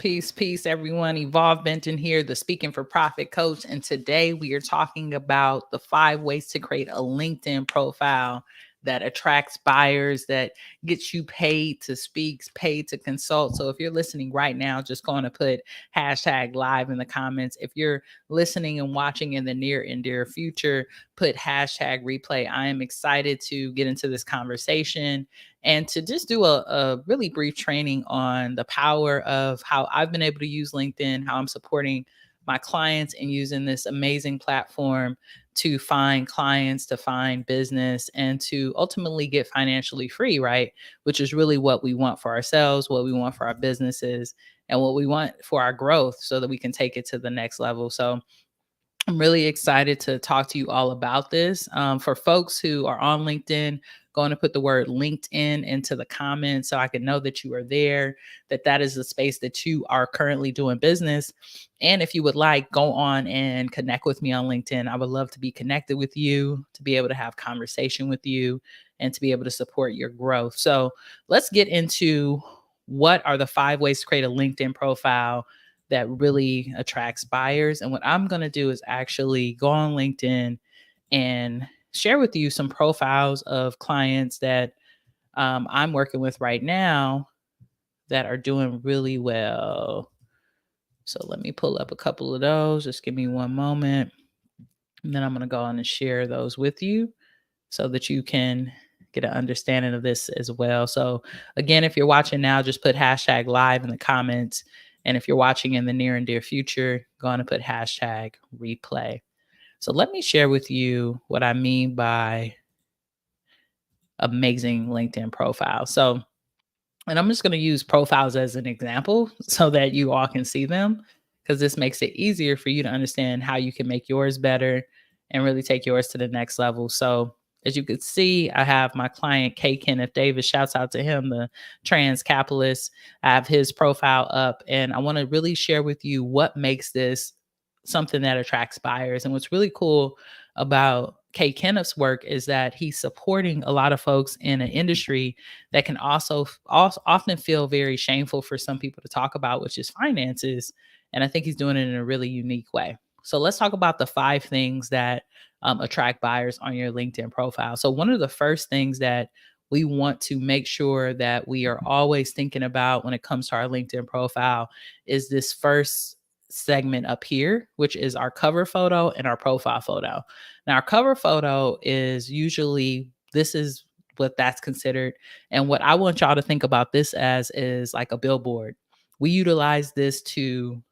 peace, everyone. Evolve Benton here, the Speaking for Profit coach. And today we are talking about the 5 ways to create a LinkedIn profile that attracts buyers, that gets you paid to speak, paid to consult. So if you're listening right now, just going to put hashtag live in the comments. If you're listening and watching in the near and dear future, put hashtag replay. I am excited to get into this conversation and to just do a really brief training on the power of how I've been able to use LinkedIn, how I'm supporting my clients and using this amazing platform to find clients, to find business, and to ultimately get financially free, right? Which is really what we want for ourselves, what we want for our businesses, and what we want for our growth so that we can take it to the next level. So I'm really excited to talk to you all about this. For folks who are on LinkedIn, going to put the word LinkedIn into the comments so I can know that you are there, that is the space that you are currently doing business. And if you would like, go on and connect with me on LinkedIn. I would love to be connected with you, to be able to have conversation with you, and to be able to support your growth. So let's get into what are the 5 ways to create a LinkedIn profile that really attracts buyers. And what I'm going to do is actually go on LinkedIn and share with you some profiles of clients that I'm working with right now that are doing really well. So let me pull up a couple of those. Just give me one moment. And then I'm going to go on and share those with you so that you can get an understanding of this as well. So again, if you're watching now, just put hashtag live in the comments. And if you're watching in the near and dear future, go on and put hashtag replay. So let me share with you what I mean by amazing LinkedIn profile. So, and I'm just going to use profiles as an example so that you all can see them, because this makes it easier for you to understand how you can make yours better and really take yours to the next level. So as you can see, I have my client, K. Kenneth Davis. Shouts out to him, the trans capitalist. I have his profile up, and I want to really share with you what makes this something that attracts buyers. And what's really cool about K. Kenneth's work is that he's supporting a lot of folks in an industry that can also often feel very shameful for some people to talk about, which is finances. And I think he's doing it in a really unique way. So let's talk about the 5 things that attract buyers on your LinkedIn profile. So one of the first things that we want to make sure that we are always thinking about when it comes to our LinkedIn profile is this first segment up here, which is our cover photo and our profile photo. Now, our cover photo is usually, this is what that's considered. And what I want y'all to think about this as is like a billboard. We utilize this to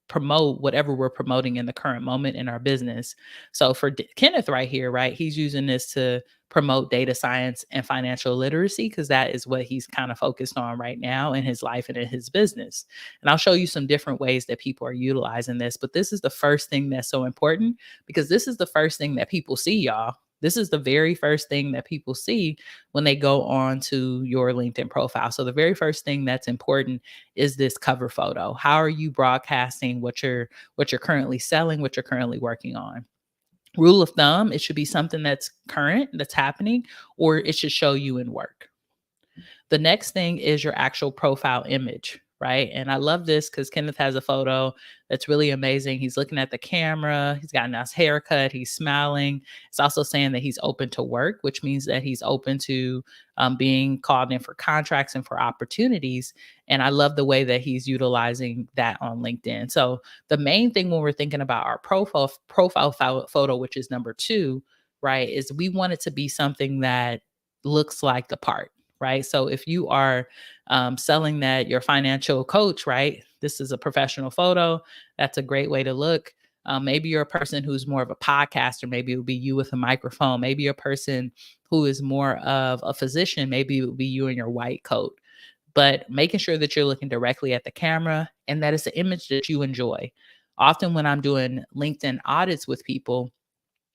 promote whatever we're promoting in the current moment in our business. So for Kenneth right here, right, he's using this to promote data science and financial literacy, because that is what he's kind of focused on right now in his life and in his business. And I'll show you some different ways that people are utilizing this. But this is the first thing that's so important, because this is the first thing that people see, y'all. This is the very first thing that people see when they go on to your LinkedIn profile. So the very first thing that's important is this cover photo. How are you broadcasting what you're currently selling, what you're currently working on? Rule of thumb, it should be something that's current, that's happening, or it should show you in work. The next thing is your actual profile image, right? And I love this because Kenneth has a photo that's really amazing. He's looking at the camera, he's got a nice haircut, he's smiling. It's also saying that he's open to work, which means that he's open to being called in for contracts and for opportunities. And I love the way that he's utilizing that on LinkedIn. So the main thing when we're thinking about our profile photo, which is number 2, right, is we want it to be something that looks like the part. Right. So if you are selling that your financial coach, right, this is a professional photo. That's a great way to look. Maybe you're a person who's more of a podcaster. Maybe it would be you with a microphone. Maybe you're a person who is more of a physician. Maybe it would be you in your white coat. But making sure that you're looking directly at the camera and that it's an image that you enjoy. Often when I'm doing LinkedIn audits with people,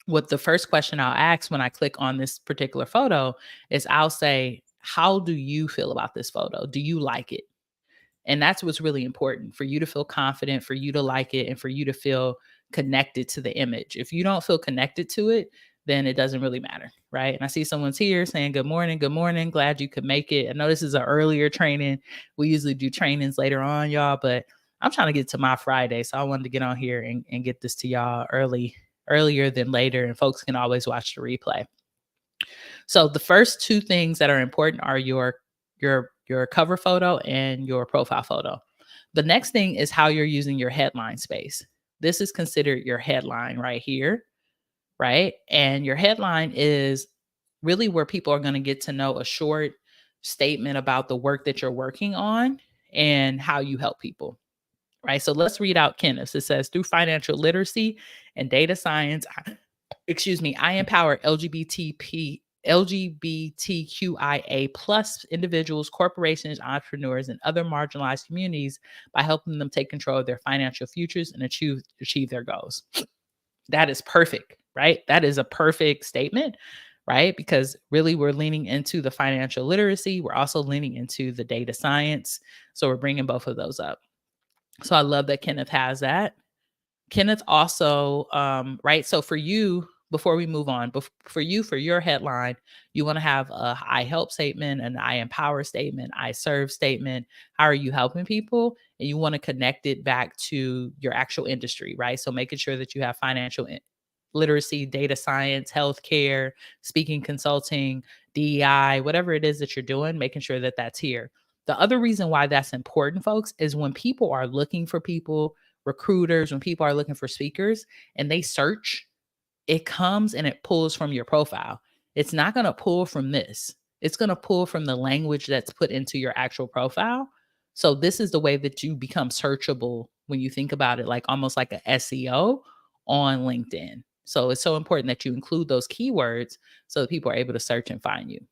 what the first question I'll ask when I click on this particular photo is I'll say, how do you feel about this photo? Do you like it? And that's what's really important, for you to feel confident, for you to like it, and for you to feel connected to the image. If you don't feel connected to it, then it doesn't really matter, right? And I see someone's here saying, good morning, good morning. Glad you could make it. I know this is an earlier training. We usually do trainings later on, y'all, but I'm trying to get to my Friday. So I wanted to get on here and get this to y'all earlier than later. And folks can always watch the replay. So the first two things that are important are your cover photo and your profile photo. The next thing is how you're using your headline space. This is considered your headline right here, right? And your headline is really where people are going to get to know a short statement about the work that you're working on and how you help people, right? So let's read out Kenneth's. It says, through financial literacy and data science, I empower LGBTQIA plus individuals, corporations, entrepreneurs, and other marginalized communities by helping them take control of their financial futures and achieve their goals. That is perfect, right? That is a perfect statement, right? Because really we're leaning into the financial literacy. We're also leaning into the data science. So we're bringing both of those up. So I love that Kenneth has that. Kenneth also, right? So for you, before we move on, for your headline, you want to have a I help statement, an I empower statement, I serve statement. How are you helping people? And you want to connect it back to your actual industry, right? So making sure that you have financial literacy, data science, healthcare, speaking, consulting, DEI, whatever it is that you're doing, making sure that that's here. The other reason why that's important, folks, is when people are looking for people, recruiters, when people are looking for speakers and they search, it comes and it pulls from your profile. It's not going to pull from this. It's going to pull from the language that's put into your actual profile. So this is the way that you become searchable when you think about it, like almost like a SEO on LinkedIn. So it's so important that you include those keywords so that people are able to search and find you.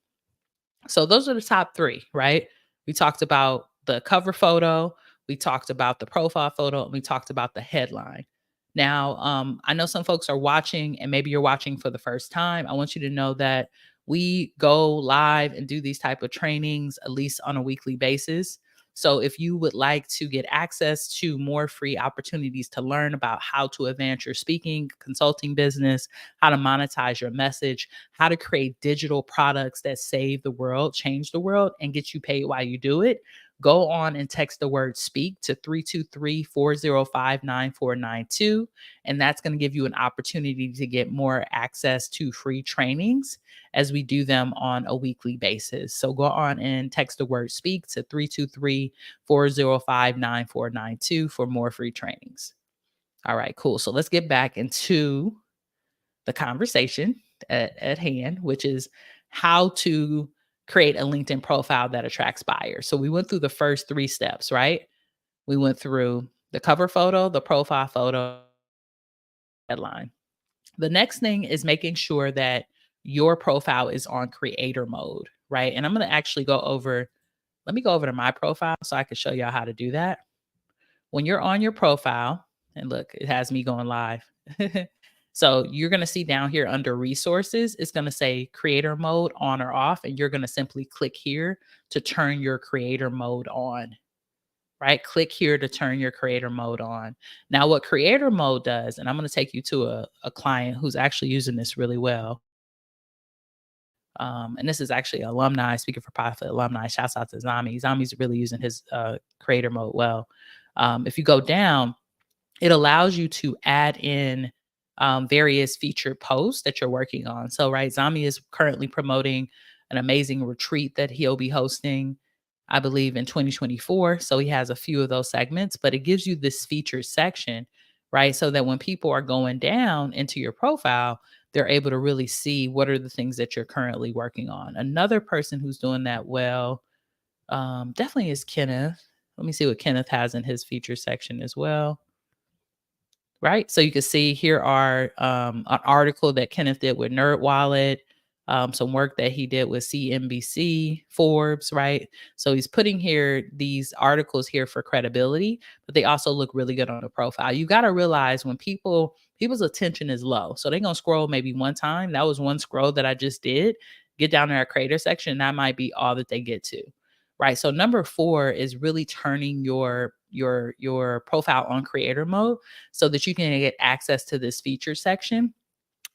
So those are the top three, right? We talked about the cover photo, we talked about the profile photo, and we talked about the headline. Now, I know some folks are watching, and maybe you're watching for the first time. I want you to know that we go live and do these type of trainings at least on a weekly basis. So if you would like to get access to more free opportunities to learn about how to advance your speaking, consulting business, how to monetize your message, how to create digital products that save the world, change the world, and get you paid while you do it, go on and text the word speak to 323-405-9492. And that's going to give you an opportunity to get more access to free trainings as we do them on a weekly basis. So go on and text the word speak to 323-405-9492 for more free trainings. All right, cool. So let's get back into the conversation at hand, which is how to create a LinkedIn profile that attracts buyers. So we went through the first three steps, right? We went through the cover photo, the profile photo, headline. The next thing is making sure that your profile is on creator mode, right? And I'm going to actually let me go over to my profile so I can show y'all how to do that. When you're on your profile, and look, it has me going live. So you're going to see down here under resources, it's going to say creator mode on or off. And you're going to simply click here to turn your creator mode on, right? Click here to turn your creator mode on. Now what creator mode does, and I'm going to take you to a client who's actually using this really well. And this is actually alumni, speaking for profit alumni. Shouts out to Zami. Zami's really using his creator mode well. If you go down, it allows you to add in various featured posts that you're working on. So, right, Zami is currently promoting an amazing retreat that he'll be hosting, I believe, in 2024. So he has a few of those segments, but it gives you this featured section, right? So that when people are going down into your profile, they're able to really see what are the things that you're currently working on. Another person who's doing that well, definitely is Kenneth. Let me see what Kenneth has in his feature section as well. Right. So you can see here are an article that Kenneth did with NerdWallet, some work that he did with CNBC, Forbes, right? So he's putting here these articles here for credibility, but they also look really good on the profile. You got to realize when people's attention is low. So they're going to scroll maybe one time. That was one scroll that I just did. Get down to our creator section. That might be all that they get to. Right. So number 4 is really turning your profile on creator mode so that you can get access to this feature section.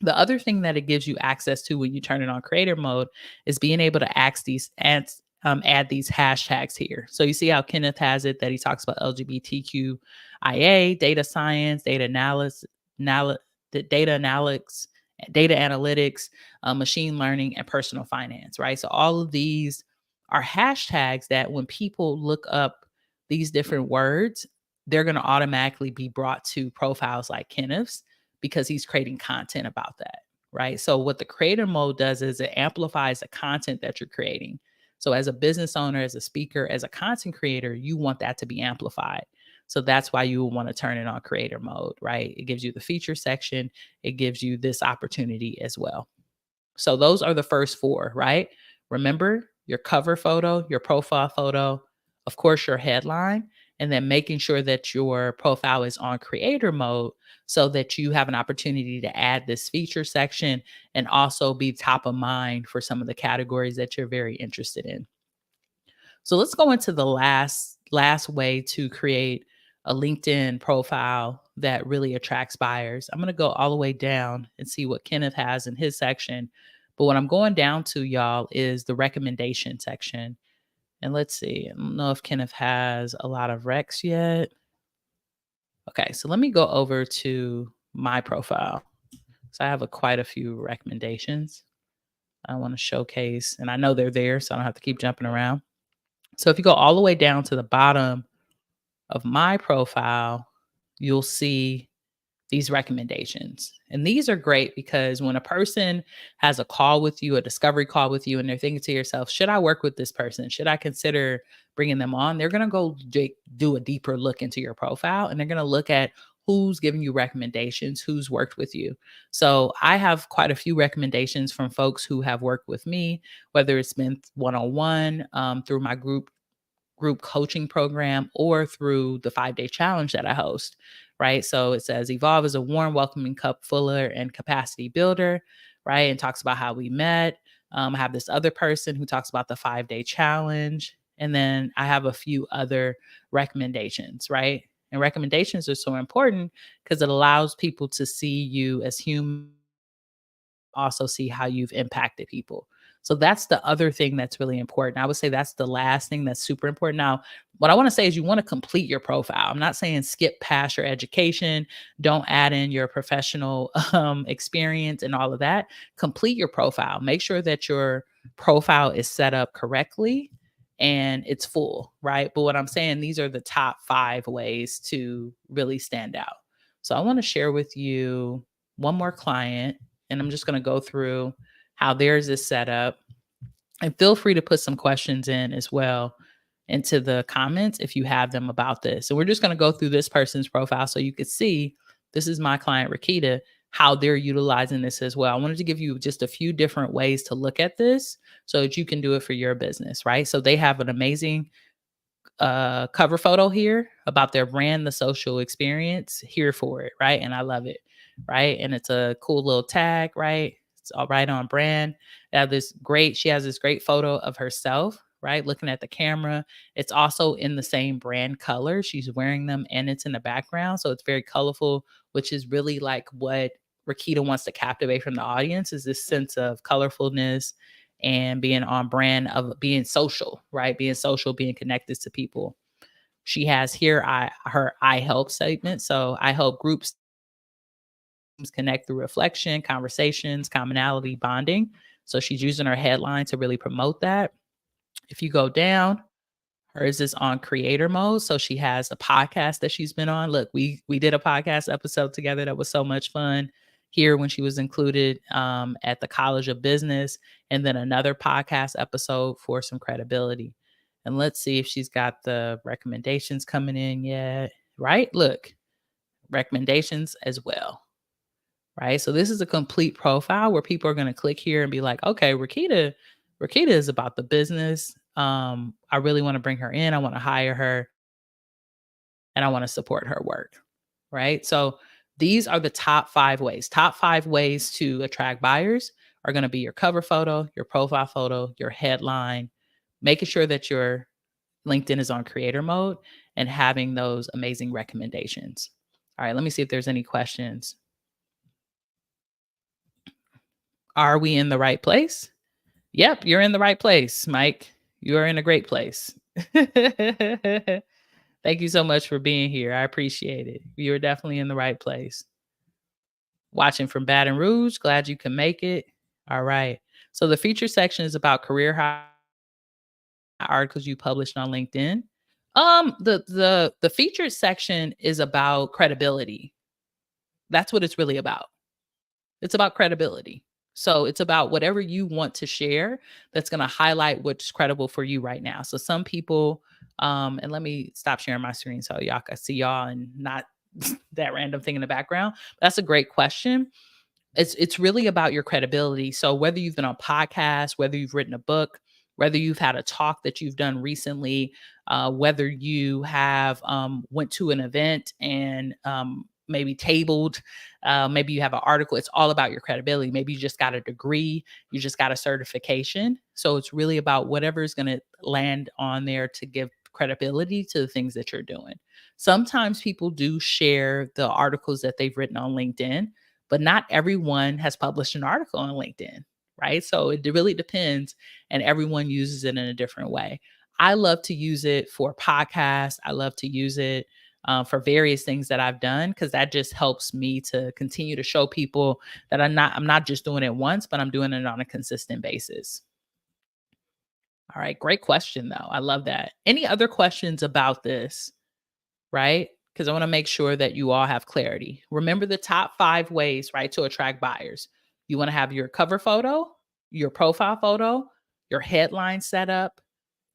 The other thing that it gives you access to when you turn it on creator mode is being able to add these hashtags here. So you see how Kenneth has it that he talks about LGBTQIA, data science, anal- data analytics, data analytics, machine learning, and personal finance, right? So all of these are hashtags that when people look up these different words, they're going to automatically be brought to profiles like Kenneth's because he's creating content about that, right? So what the creator mode does is it amplifies the content that you're creating. So as a business owner, as a speaker, as a content creator, you want that to be amplified. So that's why you want to turn it on creator mode, right? It gives you the feature section, it gives you this opportunity as well. So those are the first four, right? Remember your cover photo, your profile photo, of course, your headline, and then making sure that your profile is on creator mode so that you have an opportunity to add this feature section and also be top of mind for some of the categories that you're very interested in. So let's go into the last way to create a LinkedIn profile that really attracts buyers. I'm going to go all the way down and see what Kenneth has in his section. But what I'm going down to, y'all, is the recommendation section. And let's see. I don't know if Kenneth has a lot of recs yet. Okay, so let me go over to my profile. So I have quite a few recommendations I want to showcase, and I know they're there, so I don't have to keep jumping around. So if you go all the way down to the bottom of my profile, you'll see these recommendations. And these are great because when a person has a call with you, a discovery call with you, and they're thinking to yourself, should I work with this person? Should I consider bringing them on? They're going to go do a deeper look into your profile and they're going to look at who's giving you recommendations, who's worked with you. So I have quite a few recommendations from folks who have worked with me, whether it's been one-on-one through my group coaching program or through the 5-day challenge that I host, right? So it says Evolve is a warm, welcoming cup fuller and capacity builder, right? And talks about how we met. I have this other person who talks about the 5-day challenge. And then I have a few other recommendations, right? And recommendations are so important because it allows people to see you as human, also see how you've impacted people. So that's the other thing that's really important. I would say that's the last thing that's super important. Now, what I want to say is you want to complete your profile. I'm not saying skip past your education, don't add in your professional experience and all of that. Complete your profile. Make sure that your profile is set up correctly and it's full, right? But what I'm saying, these are the top 5 ways to really stand out. So I want to share with you one more client and I'm just going to go through how theirs is set up. And feel free to put some questions in as well into the comments if you have them about this. So we're just going to go through this person's profile so you could see this is my client, Rakita, how they're utilizing this as well. I wanted to give you just a few different ways to look at this so that you can do it for your business, right? So they have an amazing cover photo here about their brand, the social experience, here for it, right? And I love it, right? And it's a cool little tag, right? It's all right on brand. She has this great photo of herself, right? Looking at the camera. It's also in the same brand color. She's wearing them and it's in the background. So it's very colorful, which is really like what Rakita wants to captivate from the audience is this sense of colorfulness and being on brand of being social, right? Being social, being connected to people. She has here her I help statement. So I help groups connect through reflection, conversations, commonality, bonding. So she's using her headline to really promote that. If you go down, hers is on creator mode. So she has a podcast that she's been on. Look, we did a podcast episode together that was so much fun here when she was included at the College of Business, and then another podcast episode for some credibility. And let's see if she's got the recommendations coming in yet. Right? Look, recommendations as well. Right. So this is a complete profile where people are going to click here and be like, okay, Rakita is about the business. I really want to bring her in. I want to hire her and I want to support her work. Right. So these are the top 5 ways. Top 5 ways to attract buyers are going to be your cover photo, your profile photo, your headline, making sure that your LinkedIn is on creator mode and having those amazing recommendations. All right. Let me see if there's any questions. Are we in the right place? Yep, you're in the right place, Mike. You are in a great place. Thank you so much for being here. I appreciate it. You're definitely in the right place. Watching from Baton Rouge. Glad you can make it. All right. So the feature section is about career articles you published on LinkedIn. The featured section is about credibility. That's what it's really about. It's about credibility. So it's about whatever you want to share that's going to highlight what's credible for you right now. So some people, and let me stop sharing my screen so y'all can see y'all and not that random thing in the background. That's a great question. It's really about your credibility. So whether you've been on podcasts, whether you've written a book, whether you've had a talk that you've done recently, whether you have went to an event and maybe tabled, maybe you have an article. It's all about your credibility. Maybe you just got a degree, you just got a certification. So it's really about whatever is going to land on there to give credibility to the things that you're doing. Sometimes people do share the articles that they've written on LinkedIn, but not everyone has published an article on LinkedIn, right? So it really depends, and everyone uses it in a different way. I love to use it for podcasts. I love to use it for various things that I've done because that just helps me to continue to show people that I'm not just doing it once, but I'm doing it on a consistent basis. All right, great question though. I love that. Any other questions about this? Right? Because I want to make sure that you all have clarity. Remember the top 5 ways, right, to attract buyers. You want to have your cover photo, your profile photo, your headline set up.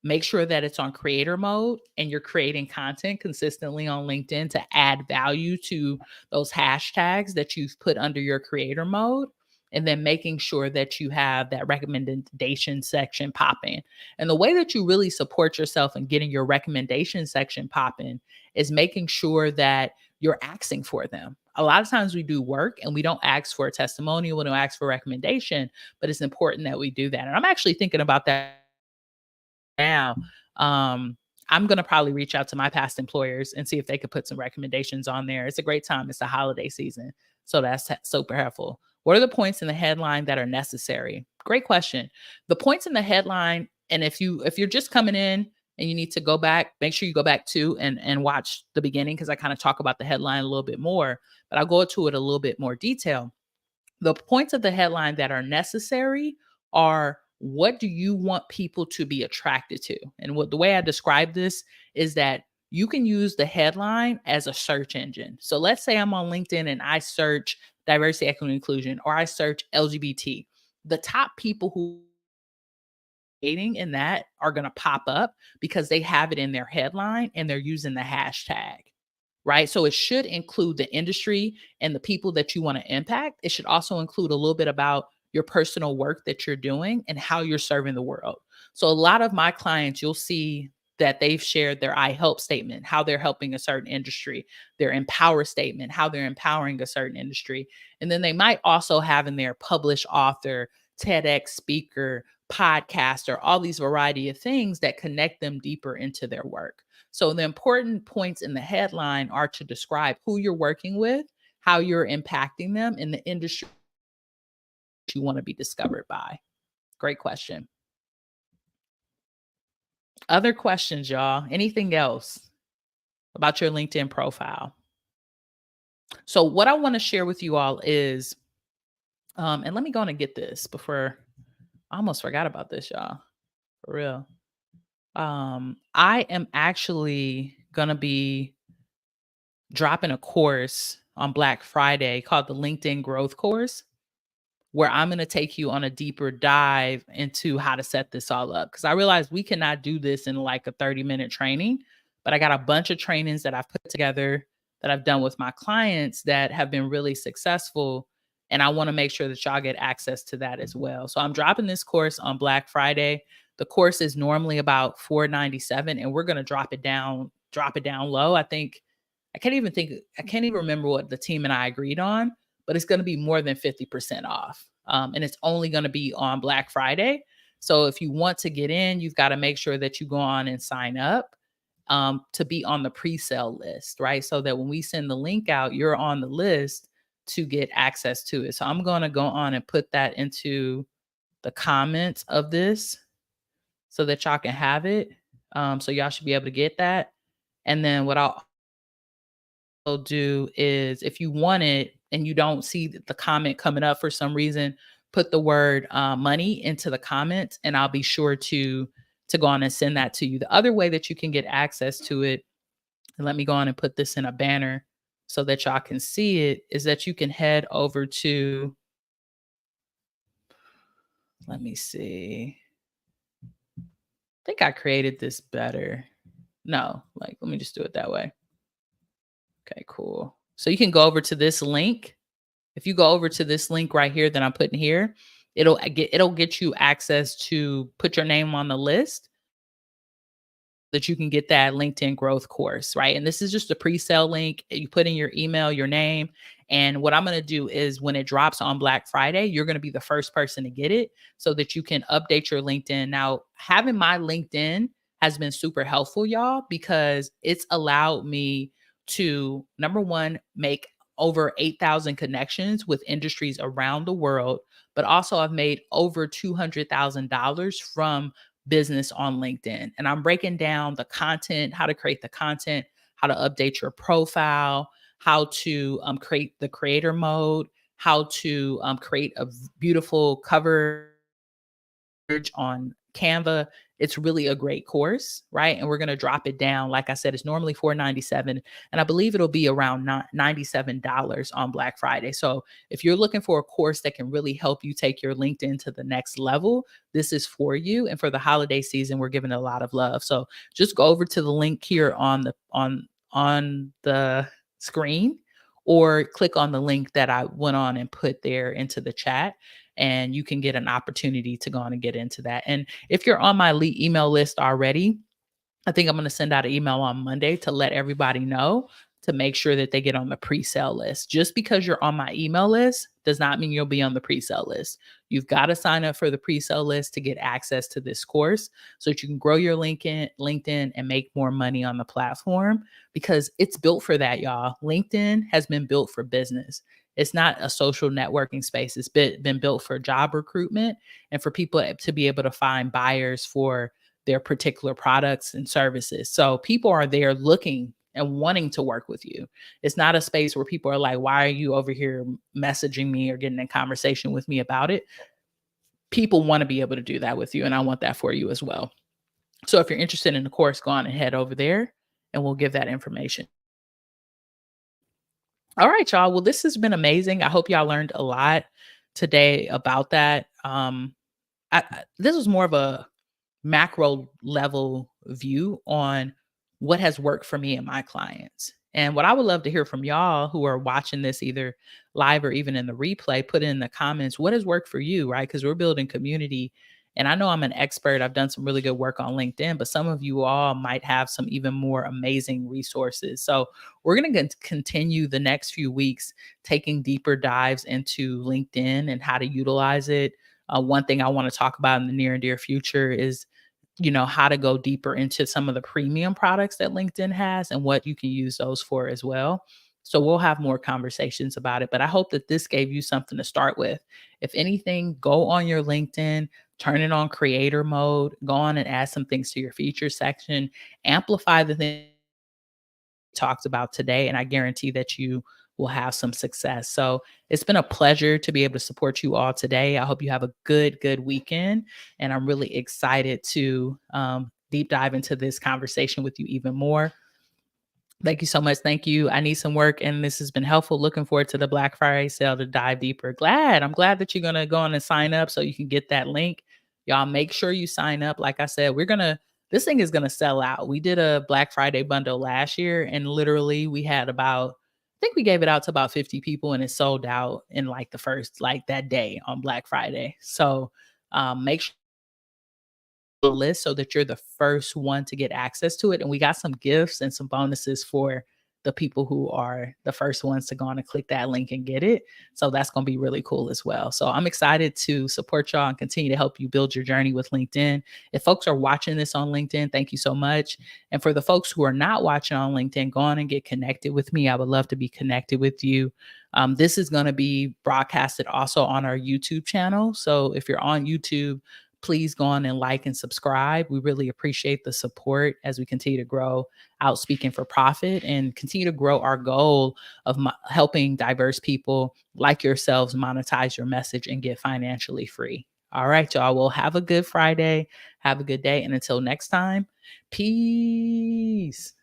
Make sure that it's on creator mode and you're creating content consistently on LinkedIn to add value to those hashtags that you've put under your creator mode. And then making sure that you have that recommendation section popping. And the way that you really support yourself in getting your recommendation section popping is making sure that you're asking for them. A lot of times we do work and we don't ask for a testimonial, we don't ask for a recommendation, but it's important that we do that. And I'm actually thinking about that now. I'm going to probably reach out to my past employers and see if they could put some recommendations on there. It's a great time. It's the holiday season. So that's super helpful. What are the points in the headline that are necessary? Great question. The points in the headline, and if you're just coming in and you need to go back, make sure you go back to and watch the beginning because I kind of talk about the headline a little bit more, but I'll go to it a little bit more detail. The points of the headline that are necessary are what do you want people to be attracted to? And what the way I describe this is that you can use the headline as a search engine. So let's say I'm on LinkedIn and I search diversity, equity, inclusion, or I search LGBT. The top people who dating in that are going to pop up because they have it in their headline and they're using the hashtag, right? So it should include the industry and the people that you want to impact. It should also include a little bit about your personal work that you're doing and how you're serving the world. So a lot of my clients, you'll see that they've shared their I help statement, how they're helping a certain industry, their empower statement, how they're empowering a certain industry. And then they might also have in there published author, TEDx speaker, podcaster, all these variety of things that connect them deeper into their work. So the important points in the headline are to describe who you're working with, how you're impacting them in the industry you want to be discovered by. Great question. Other questions, y'all? Anything else about your LinkedIn profile? So what I want to share with you all is, and let me go on and get this before I almost forgot about this, y'all. For real. I am actually gonna be dropping a course on Black Friday called the LinkedIn Growth Course, where I'm going to take you on a deeper dive into how to set this all up. Because I realize we cannot do this in like a 30-minute training, but I got a bunch of trainings that I've put together that I've done with my clients that have been really successful. And I want to make sure that y'all get access to that as well. So I'm dropping this course on Black Friday. The course is normally about $497, and we're going to drop it down low. I can't even remember what the team and I agreed on, but it's going to be more than 50% off. And it's only going to be on Black Friday. So if you want to get in, you've got to make sure that you go on and sign up to be on the pre-sale list, right? So that when we send the link out, you're on the list to get access to it. So I'm going to go on and put that into the comments of this so that y'all can have it. So y'all should be able to get that. And then what I'll also do is if you want it and you don't see the comment coming up for some reason, put the word money into the comments and I'll be sure to go on and send that to you. The other way that you can get access to it, and let me go on and put this in a banner so that y'all can see it, is that you can head over to, let me see. I think I created this better. No, like, let me just do it that way. Okay, cool. So you can go over to this link. If you go over to this link right here that I'm putting here, it'll get you access to put your name on the list that you can get that LinkedIn growth course, right? And this is just a pre-sale link. You put in your email, your name, and what I'm going to do is when it drops on Black Friday, you're going to be the first person to get it so that you can update your LinkedIn. Now, having my LinkedIn has been super helpful, y'all, because it's allowed me to, number one, make over 8,000 connections with industries around the world, but also I've made over $200,000 from business on LinkedIn. And I'm breaking down the content, how to create the content, how to update your profile, how to create the creator mode, how to create a beautiful cover on Canva. It's really a great course, right? And we're going to drop it down. Like I said, it's normally $497, and I believe it'll be around $97 on Black Friday. So if you're looking for a course that can really help you take your LinkedIn to the next level, this is for you. And for the holiday season, we're giving it a lot of love. So just go over to the link here on the screen, or click on the link that I went on and put there into the chat, and you can get an opportunity to go on and get into that. And if you're on my email list already, I think I'm going to send out an email on Monday to let everybody know to make sure that they get on the pre-sale list. Just because you're on my email list does not mean you'll be on the pre-sale list. You've got to sign up for the pre-sale list to get access to this course so that you can grow your LinkedIn and make more money on the platform, because it's built for that, y'all. LinkedIn has been built for business. It's not a social networking space. It's been built for job recruitment and for people to be able to find buyers for their particular products and services. So people are there looking and wanting to work with you. It's not a space where people are like, why are you over here messaging me or getting in conversation with me about it? People want to be able to do that with you, and I want that for you as well. So if you're interested in the course, go on and head over there and we'll give that information. All right, y'all. Well, this has been amazing. I hope y'all learned a lot today about that. This was more of a macro level view on what has worked for me and my clients. And what I would love to hear from y'all who are watching this either live or even in the replay, put in the comments, what has worked for you, right? Because we're building community. And I know I'm an expert. I've done some really good work on LinkedIn, but some of you all might have some even more amazing resources. So we're going to continue the next few weeks taking deeper dives into LinkedIn and how to utilize it. One thing I want to talk about in the near and dear future is, how to go deeper into some of the premium products that LinkedIn has and what you can use those for as well. So we'll have more conversations about it, but I hope that this gave you something to start with. If anything, go on your LinkedIn, turn it on creator mode, go on and add some things to your features section, amplify the thing talked about today, and I guarantee that you will have some success. So it's been a pleasure to be able to support you all today. I hope you have a good weekend, and I'm really excited to deep dive into this conversation with you even more. Thank you so much. Thank you. I need some work, and this has been helpful. Looking forward to the Black Friday sale to dive deeper. I'm glad that you're going to go on and sign up so you can get that link. Y'all make sure you sign up. Like I said, this thing is going to sell out. We did a Black Friday bundle last year, and literally we had I think we gave it out to about 50 people, and it sold out in like the first, like that day on Black Friday. So make sure the list so that you're the first one to get access to it. And we got some gifts and some bonuses for the people who are the first ones to go on and click that link and get it. So that's going to be really cool as well. So I'm excited to support y'all and continue to help you build your journey with LinkedIn. If folks are watching this on LinkedIn, thank you so much. And for the folks who are not watching on LinkedIn, go on and get connected with me. I would love to be connected with you. This is going to be broadcasted also on our YouTube channel. So if you're on YouTube, please go on and like and subscribe. We really appreciate the support as we continue to grow Out Speaking for Profit and continue to grow our goal of helping diverse people like yourselves monetize your message and get financially free. All right, y'all. Well, have a good Friday. Have a good day. And until next time, peace.